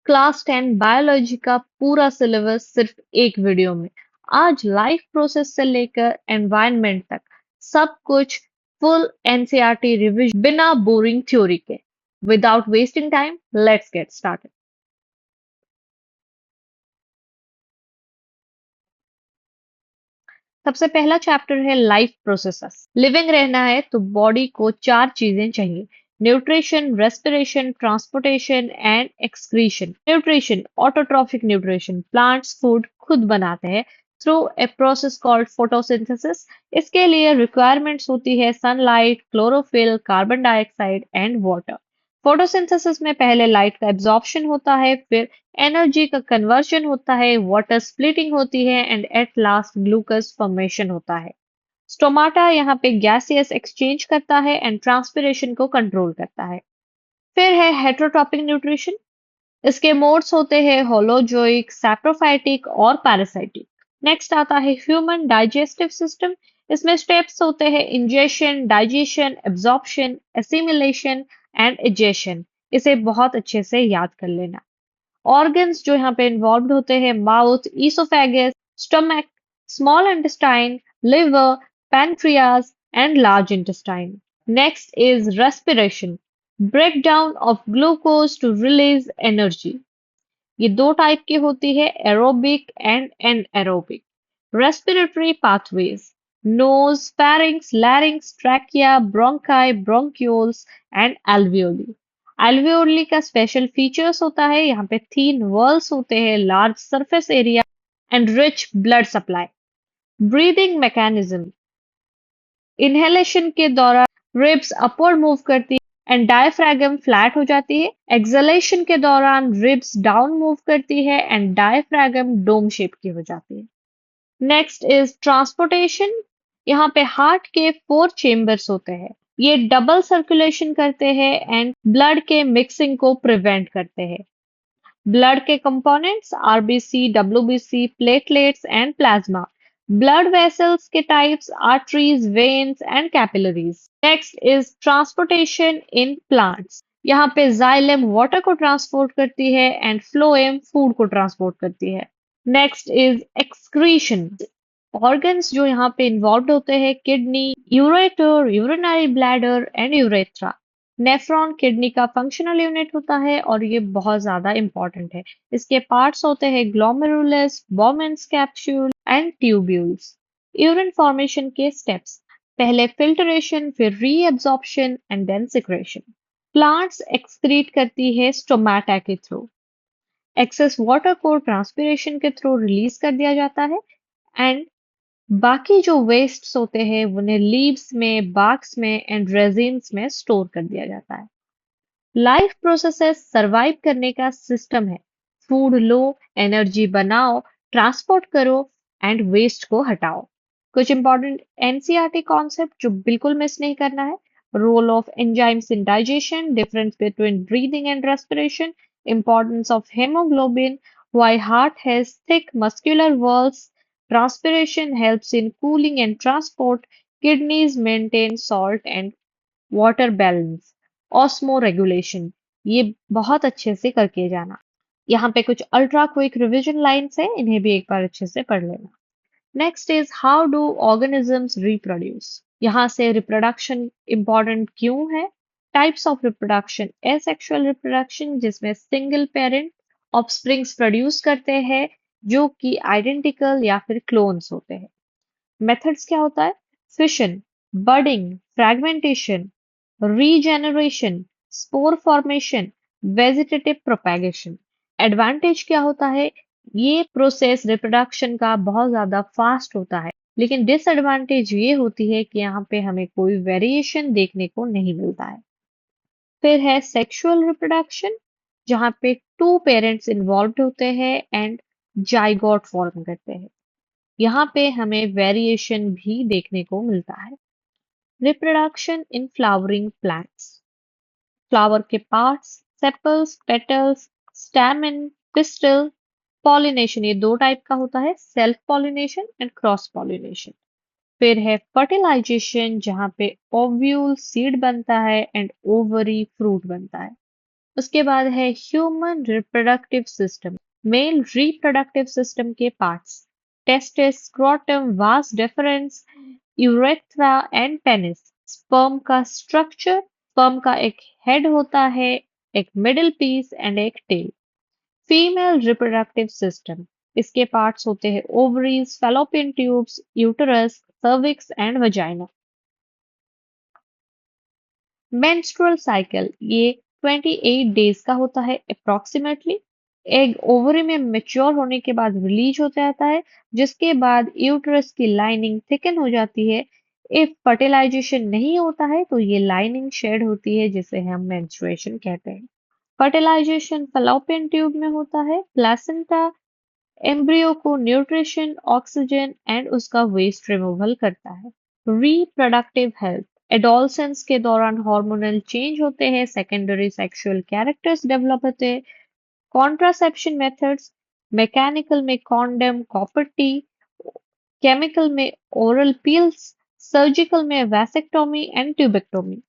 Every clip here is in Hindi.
क्लास 10 बायोलॉजी का पूरा सिलेबस सिर्फ एक वीडियो में। आज लाइफ प्रोसेस से लेकर एनवायरनमेंट तक सब कुछ फुल एनसीईआरटी रिवीजन बिना बोरिंग थ्योरी के। Without wasting time let's get started. सबसे पहला चैप्टर है लाइफ प्रोसेसेस। लिविंग रहना है तो बॉडी को चार चीजें चाहिए: nutrition, respiration, transportation and excretion. Nutrition, autotrophic nutrition, plants food खुद बनाते हैं through a process called photosynthesis. इसके लिए रिक्वायरमेंट्स होती है sunlight, chlorophyll, carbon dioxide and water. Photosynthesis में पहले लाइट का एब्जॉर्प्शन होता है, फिर एनर्जी का कन्वर्जन होता है, वाटर स्प्लिटिंग होती है and at last glucose formation होता है। स्टोमाटा यहाँ पे गैसियस एक्सचेंज करता है एंड ट्रांसपिरेशन को कंट्रोल करता है। फिर है हेट्रोट्रॉपिक न्यूट्रिशन। इसके मोड्स होते हैं होलोजोइक, सैप्रोफाइटिक और पैरासाइटिक। नेक्स्ट आता है ह्यूमन डाइजेस्टिव सिस्टम। इसमें स्टेप्स होते हैं ingestion, digestion, absorption, assimilation and egestion. इसे बहुत अच्छे से याद कर लेना। ऑर्गन्स जो यहाँ पे इन्वॉल्व होते हैं: mouth, oesophagus, stomach, small intestine, liver, pancreas and large intestine. Next is respiration, breakdown of glucose to release energy. ये दो टाइप की होती है: aerobic and anaerobic. Respiratory pathways: nose, pharynx, larynx, trachea, bronchi, bronchioles and alveoli. Alveoli का स्पेशल फीचर्स होता है, यहाँ पे थीन वॉल्स होते हैं, large surface area and rich blood supply. Breathing mechanism: inhalation के दौरान रिब्स अपवर्ड मूव करती है एंड डायफ्रागम फ्लैट हो जाती है। एक्सलेशन के दौरान रिब्स डाउन मूव करती है एंड डायफ्रागम डोम शेप की हो जाती है। Next is transportation. यहाँ पे हार्ट के 4 चेम्बर्स होते हैं। ये डबल सर्कुलेशन करते हैं एंड ब्लड के मिक्सिंग को प्रिवेंट करते हैं। ब्लड के components: RBC, WBC, platelets and plasma. Blood vessels के types: arteries, veins and capillaries. Next is transportation in plants. यहाँ पे जाइलम वाटर को ट्रांसपोर्ट करती है एंड फ्लोएम फूड को ट्रांसपोर्ट करती है। Next is excretion. ऑर्गन्स जो यहाँ पे इन्वॉल्व होते हैं: kidney, ureter, urinary bladder and urethra. Nephron kidney का फंक्शनल यूनिट होता है और ये बहुत ज्यादा इंपॉर्टेंट है। इसके पार्ट्स होते हैं glomerulus, Bowman's capsule and tubules. Urine formation के स्टेप्स: पहले फिल्टरेशन, फिर reabsorption and then secretion. Plants excrete करती है स्टोमेटा के थ्रू। एक्सेस वाटर को ट्रांसपिरेशन के थ्रू रिलीज कर दिया जाता है एंड बाकी जो वेस्ट्स होते हैं उन्हें लीव्स में, बार्क्स में एंड रेजिन्स में स्टोर कर दिया जाता है। लाइफ प्रोसेसेस सरवाइव करने का सिस्टम है: फूड लो, एनर्जी बनाओ, ट्रांसपोर्ट करो एंड वेस्ट को हटाओ। कुछ इंपॉर्टेंट एनसीईआरटी कॉन्सेप्ट जो बिल्कुल मिस नहीं करना है: role of enzymes in digestion, difference between breathing and respiration, importance of hemoglobin, why heart has thick muscular walls, transpiration helps in cooling and transport, kidneys maintain salt and water balance, osmo regulation. ये बहुत अच्छे से करके जाना। यहाँ पे कुछ अल्ट्रा क्विक रिवीजन लाइन्स है, इन्हें भी एक बार अच्छे से पढ़ लेना। Next is how do organisms reproduce. यहाँ से रिप्रोडक्शन इंपॉर्टेंट क्यों है? Types of reproduction: asexual reproduction जिसमें सिंगल पेरेंट ऑफस्प्रिंग्स प्रोड्यूस करते हैं जो कि आइडेंटिकल या फिर क्लोन्स होते हैं। मेथड्स क्या होता है? Fission, budding, fragmentation, regeneration, spore formation, vegetative propagation. Advantage क्या होता है? ये प्रोसेस रिप्रोडक्शन का बहुत ज्यादा फास्ट होता है, लेकिन डिसएडवांटेज ये होती है कि यहाँ पे हमें कोई वेरिएशन देखने को नहीं मिलता है। फिर है सेक्सुअल रिप्रोडक्शन, जहाँ पे 2 पेरेंट्स इन्वॉल्व होते हैं एंड जाइगोट फॉर्म करते हैं। यहाँ पे हमें वेरिएशन भी देखने को मिलता है। Reproduction in flowering plants: flower के parts, sepals, petals, stamen, pistil. Pollination ये 2 टाइप का होता है: self pollination and cross pollination. फिर है फर्टिलाइजेशन, जहाँ पे ओव्यूल सीड बनता है एंड ओवरी फ्रूट बनता है। उसके बाद है human reproductive system. Male reproductive system के parts: testis, scrotum, vas deferens, urethra and penis. Sperm का स्ट्रक्चर: स्पर्म का एक हेड होता है, एक मिडिल पीस एंड एक टेल। फीमेल रिप्रोडक्टिव सिस्टम, इसके पार्ट्स होते हैं ovaries, fallopian tubes, uterus, cervix and vagina. Menstrual cycle, ये 28 डेज का होता है अप्रोक्सीमेटली। एग ओवरी में मेच्योर होने के बाद रिलीज हो जाता है, जिसके बाद यूटरस की लाइनिंग थिकन हो जाती है। इफ फर्टिलाइजेशन नहीं होता है तो ये लाइनिंग शेड होती है, जिसे हम मेंस्ट्रुएशन कहते हैं। फर्टिलाइजेशन फैलोपियन ट्यूब में होता है। प्लेसेंटा एम्ब्रियो को न्यूट्रिशन, ऑक्सीजन एंड उसका वेस्ट रिमूवल करता है। रिप्रोडक्टिव हेल्थ, एडोलसेंस के दौरान हार्मोनल चेंज होते हैं, सेकेंडरी सेक्सुअल कैरेक्टर्स डेवलप होते हैं। कॉन्ट्रासेप्शन मेथड्स: मैकेनिकल में कॉन्डम, कॉपर टी, केमिकल में ओरल पिल्स, सर्जिकल में वैसेक्टोमी एंड ट्यूबेक्टोमी।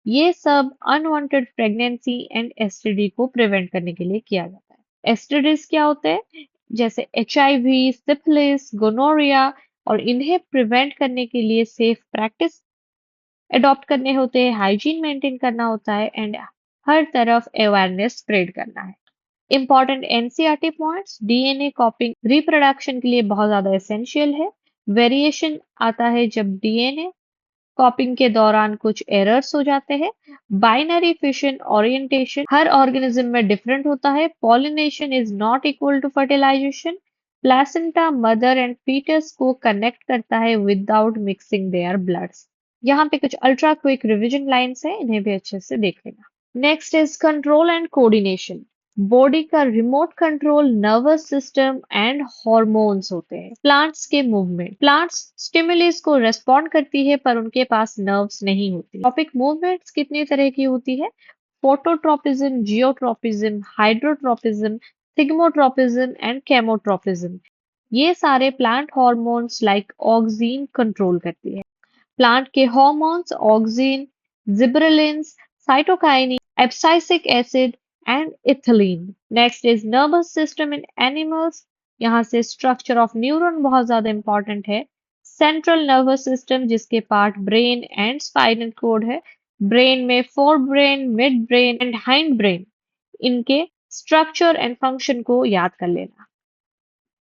ये सब अनवांटेड प्रेगनेंसी एंड एसटीडी को प्रिवेंट करने के लिए किया जाता है। एसटीडीज क्या होते हैं? जैसे एचआईवी, सिफिलिस, गोनोरिया, और इन्हें प्रिवेंट करने के लिए सेफ प्रैक्टिस अडॉप्ट करने होते हैं, हाइजीन मेंटेन करना होता है एंड हर तरफ अवेयरनेस स्प्रेड करना है। Important NCERT points: DNA कॉपिंग reproduction के लिए बहुत ज्यादा एसेंशियल है। वेरिएशन आता है जब डीएनए कॉपिंग के दौरान कुछ एरर्स हो जाते हैं। बाइनरी फिशन ओरिएंटेशन हर ऑर्गेनिज्म में डिफरेंट होता है। Pollination is not equal to fertilization. Placenta mother and foetus को कनेक्ट करता है विदाउट मिक्सिंग देयर ब्लड्स। यहाँ पे कुछ अल्ट्रा क्विक रिवीजन लाइंस है, इन्हें भी अच्छे से देख लेना। Next is control and coordination. Body का remote control nervous system and hormones होते हैं। प्लांट्स के मूवमेंट: प्लांट्स स्टिमुलस को रेस्पॉन्ड करती है, पर उनके पास नर्व्स नहीं होती। टॉपिक: मूवमेंट्स कितनी तरह की होती है? Phototropism, geotropism, hydrotropism, thigmotropism and chemotropism. ये सारे plant hormones like auxin control करती है। प्लांट के hormones: auxin, gibberellins, cytokinin, abscisic acid and ethylene. Next is nervous system in animals. यहाँ से स्ट्रक्चर ऑफ न्यूरॉन बहुत ज्यादा इंपॉर्टेंट है। सेंट्रल नर्वस सिस्टम, जिसके part brain and spinal cord है। ब्रेन में fore brain, mid brain and hind brain. इनके स्ट्रक्चर एंड फंक्शन को याद कर लेना।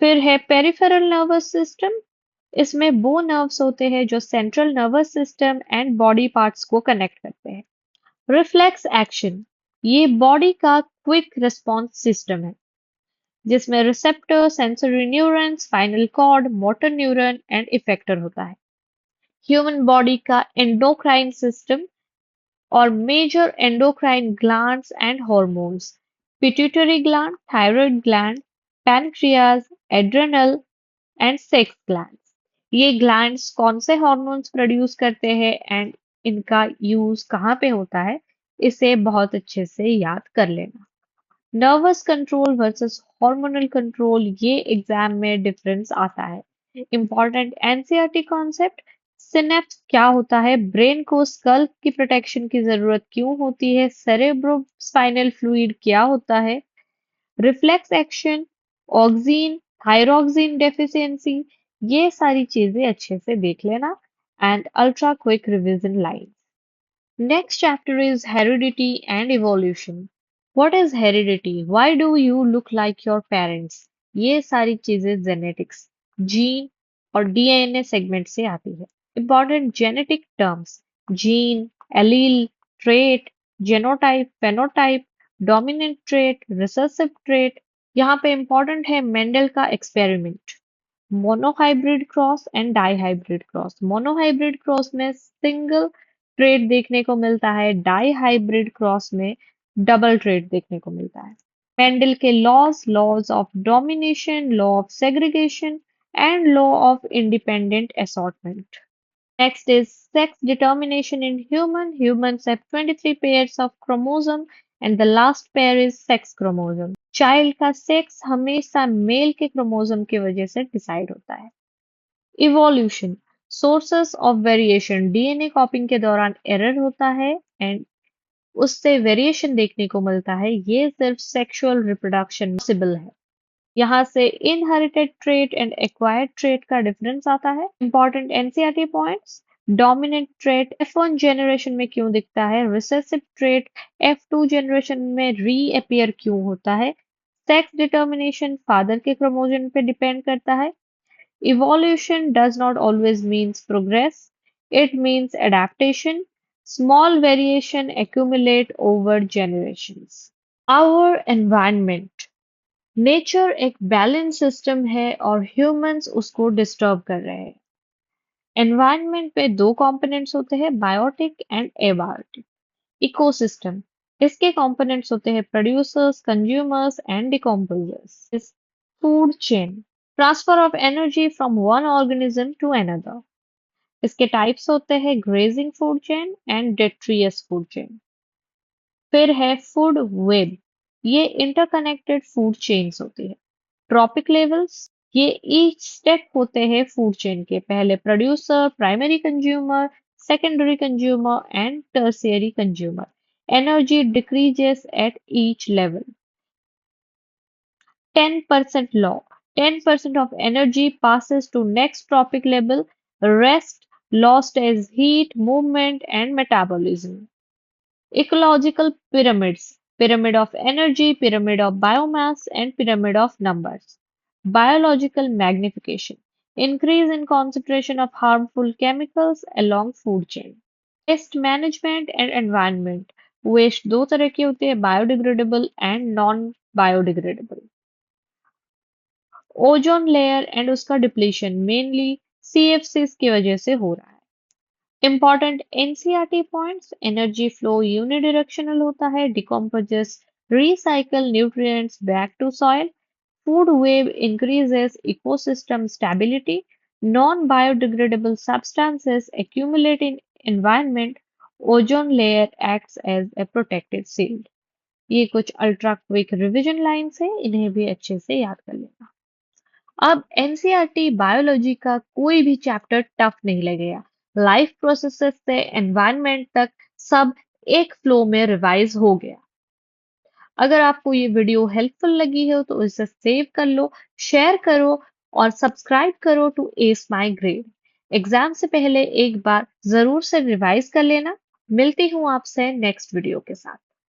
फिर है पेरिफेरल नर्वस सिस्टम। इसमें वो नर्व्स होते हैं जो central nervous system and body parts को कनेक्ट करते हैं। रिफ्लेक्स एक्शन, ये बॉडी का क्विक रिस्पॉन्स सिस्टम है, जिसमें receptor, sensory neuron, spinal cord, motor neuron and effector होता है। ह्यूमन बॉडी का एंडोक्राइन सिस्टम और major endocrine glands and hormones: pituitary gland, thyroid gland, pancreas, adrenal and sex glands. ये ग्लैंड्स कौन से हॉर्मोन्स प्रोड्यूस करते हैं एंड इनका यूज कहाँ पे होता है, इसे बहुत अच्छे से याद कर लेना। Nervous control versus hormonal control, ये एग्जाम में डिफरेंस आता है। इंपॉर्टेंट एनसीईआरटी कॉन्सेप्ट: सिनेप्स क्या होता है, ब्रेन को स्कल की प्रोटेक्शन की जरूरत क्यों होती है, सेरेब्रो स्पाइनल फ्लूइड क्या होता है, reflex action, oxygen, thyroxine deficiency. ये सारी चीजें अच्छे से देख लेना and ultra quick revision line. Next chapter is heredity and evolution. What is heredity? Why do you look like your parents? ये सारी चीजें जेनेटिक्स, जीन और डीएनए सेगमेंट से आती है। Important genetic terms: gene, allele, trait, genotype, phenotype, dominant trait, recessive trait. यहाँ पे इंपॉर्टेंट है मेंडल का experiment. Monohybrid cross and dihybrid cross. Monohybrid cross में सिंगल ट्रेड देखने को मिलता है, डाइहाइब्रिड क्रॉस में डबल ट्रेड देखने को मिलता है। मेंडल के laws: laws of domination, law of segregation and law of independent assortment. Next is sex determination in human. Humans have 23 pairs of chromosome and the last pair is sex chromosome. Child का सेक्स हमेशा मेल के क्रोमोसोम की वजह से डिसाइड होता है। Evolution: sources of variation, DNA कॉपिंग के दौरान एरर होता है एंड उससे वेरिएशन देखने को मिलता है। ये सिर्फ सेक्सुअल रिप्रोडक्शन पॉसिबल है। यहाँ से inherited trait and acquired trait का डिफरेंस आता है। Important NCERT points. Dominant trait F1 generation में क्यों दिखता है? रिसेसिव ट्रेट F2 जनरेशन में रीअपियर क्यों होता है? सेक्स डिटर्मिनेशन फादर के क्रोमोसोम पे डिपेंड करता है। Evolution does not always means progress. It means adaptation. Small variation accumulate over generations. Our environment. Nature एक बैलेंस सिस्टम है और ह्यूमंस उसको डिस्टर्ब कर रहे हैं। एनवायरनमेंट पे दो कंपोनेंट्स होते हैं, बायोटिक एंड एबायोटिक। इकोसिस्टम, इसके कंपोनेंट्स होते हैं producers, consumers and decomposers. Food chain, transfer of energy from one organism to another. इसके टाइप्स होते हैं grazing food chain and detritus food chain. फिर है फूड वेब, ये इंटरकनेक्टेड फूड चेन्स होती है। ट्रॉपिक लेवल्स, ये ईच स्टेप होते हैं फूड चेन के। पहले producer, primary consumer, secondary consumer and tertiary consumer. Energy decreases at each level. 10% law. 10% of energy passes to next trophic level, rest lost as heat, movement, and metabolism. Ecological pyramids. Pyramid of energy, pyramid of biomass, and pyramid of numbers. Biological magnification. Increase in concentration of harmful chemicals along food chain. Waste management and environment. Waste दो तरह के होते हैं, biodegradable and non-biodegradable. Ozone layer and उसका डिप्लीशन मेनली सीएफसीज की वजह से हो रहा है। Important NCERT points. Energy flow unidirectional होता है, decomposers recycle nutrients back to soil. Food web increases ecosystem stability. Non biodegradable substances accumulate in environment. Ozone layer acts as a protective shield. ये कुछ अल्ट्रा क्विक रिवीजन लाइन्स है, इन्हें भी अच्छे से याद कर लेना। अब एनसीईआरटी बायोलॉजी का कोई भी चैप्टर टफ नहीं लगेगा। लाइफ प्रोसेसेस से एनवायरनमेंट तक सब एक फ्लो में रिवाइज हो गया। अगर आपको ये वीडियो हेल्पफुल लगी हो तो इसे सेव कर लो, शेयर करो और सब्सक्राइब करो to Ace My Grade. Exam से पहले एक बार जरूर से रिवाइज कर लेना। मिलती हूँ आपसे नेक्स्ट वीडियो के साथ।